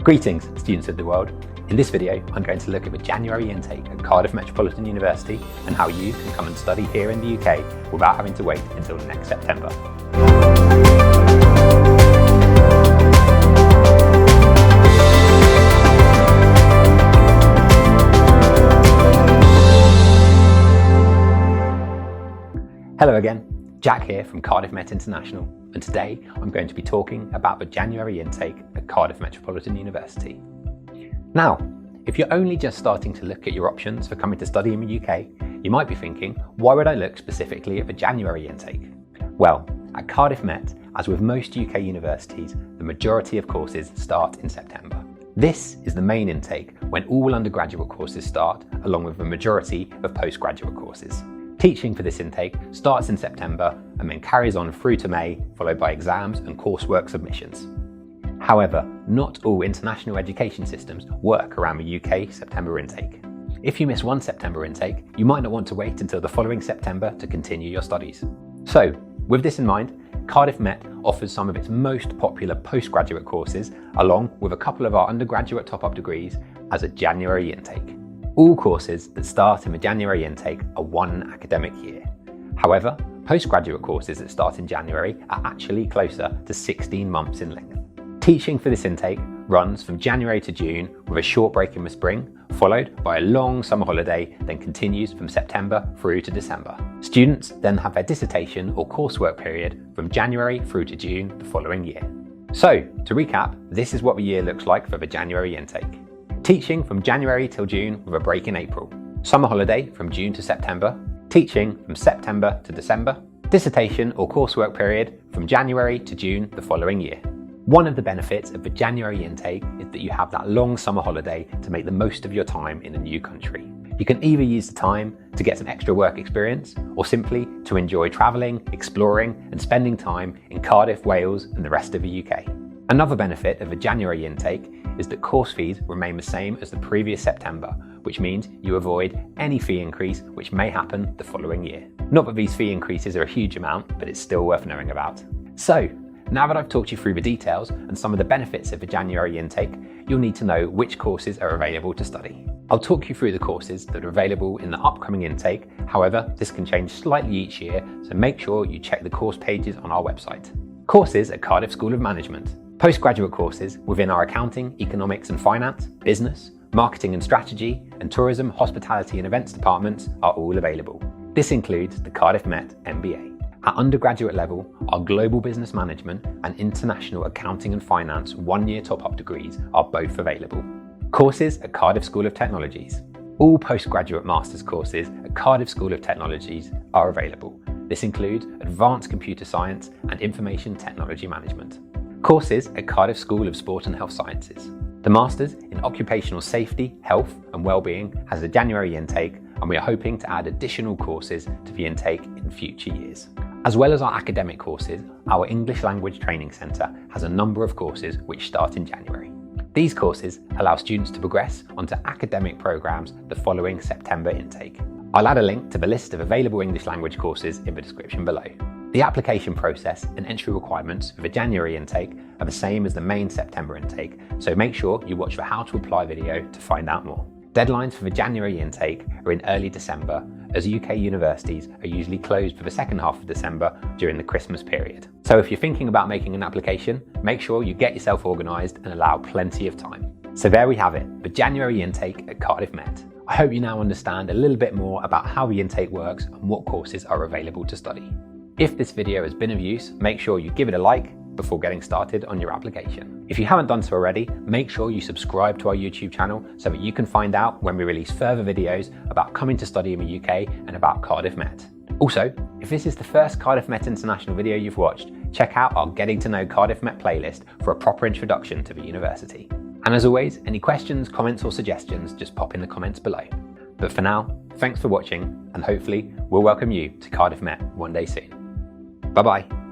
Greetings, students of the world. In this video, I'm going to look at the January intake at Cardiff Metropolitan University and how you can come and study here in the UK without having to wait until next September. Hello again, Jack here from Cardiff Met International, and today I'm going to be talking about the January intake at Cardiff Metropolitan University. Now, if you're only just starting to look at your options for coming to study in the UK, you might be thinking, why would I look specifically at the January intake? Well, at Cardiff Met, as with most UK universities, the majority of courses start in September. This is the main intake when all undergraduate courses start, along with the majority of postgraduate courses. Teaching for this intake starts in September and then carries on through to May, followed by exams and coursework submissions. However, not all international education systems work around the UK September intake. If you miss one September intake, you might not want to wait until the following September to continue your studies. So, with this in mind, Cardiff Met offers some of its most popular postgraduate courses, along with a couple of our undergraduate top-up degrees, as a January intake. All courses that start in the January intake are one academic year. However, postgraduate courses that start in January are actually closer to 16 months in length. Teaching for this intake runs from January to June with a short break in the spring, followed by a long summer holiday, then continues from September through to December. Students then have their dissertation or coursework period from January through to June the following year. So, to recap, this is what the year looks like for the January intake. Teaching from January till June with a break in April. Summer holiday from June to September. Teaching from September to December. Dissertation or coursework period from January to June the following year. One of the benefits of the January intake is that you have that long summer holiday to make the most of your time in a new country. You can either use the time to get some extra work experience or simply to enjoy travelling, exploring and spending time in Cardiff, Wales and the rest of the UK. Another benefit of the January intake is that course fees remain the same as the previous September, which means you avoid any fee increase which may happen the following year. Not that these fee increases are a huge amount, but it's still worth knowing about. So, now that I've talked you through the details and some of the benefits of the January intake, you'll need to know which courses are available to study. I'll talk you through the courses that are available in the upcoming intake, however, this can change slightly each year, so make sure you check the course pages on our website. Courses at Cardiff School of Management. Postgraduate courses within our accounting, economics and finance, business, marketing and strategy, and tourism, hospitality and events departments are all available. This includes the Cardiff Met MBA. At undergraduate level, our Global Business Management and International Accounting and Finance one-year top-up degrees are both available. Courses at Cardiff School of Technologies. All postgraduate master's courses at Cardiff School of Technologies are available. This includes Advanced Computer Science and Information Technology Management. Courses at Cardiff School of Sport and Health Sciences. The Masters in Occupational Safety, Health and Wellbeing has a January intake, and we are hoping to add additional courses to the intake in future years. As well as our academic courses, our English Language Training Centre has a number of courses which start in January. These courses allow students to progress onto academic programmes the following September intake. I'll add a link to the list of available English language courses in the description below. The application process and entry requirements for the January intake are the same as the main September intake, so make sure you watch the How to Apply video to find out more. Deadlines for the January intake are in early December, as UK universities are usually closed for the second half of December during the Christmas period. So if you're thinking about making an application, make sure you get yourself organised and allow plenty of time. So there we have it, the January intake at Cardiff Met. I hope you now understand a little bit more about how the intake works and what courses are available to study. If this video has been of use, make sure you give it a like before getting started on your application. If you haven't done so already, make sure you subscribe to our YouTube channel so that you can find out when we release further videos about coming to study in the UK and about Cardiff Met. Also, if this is the first Cardiff Met International video you've watched, check out our Getting to Know Cardiff Met playlist for a proper introduction to the university. And as always, any questions, comments or suggestions, just pop in the comments below. But for now, thanks for watching, and hopefully we'll welcome you to Cardiff Met one day soon. Bye-bye.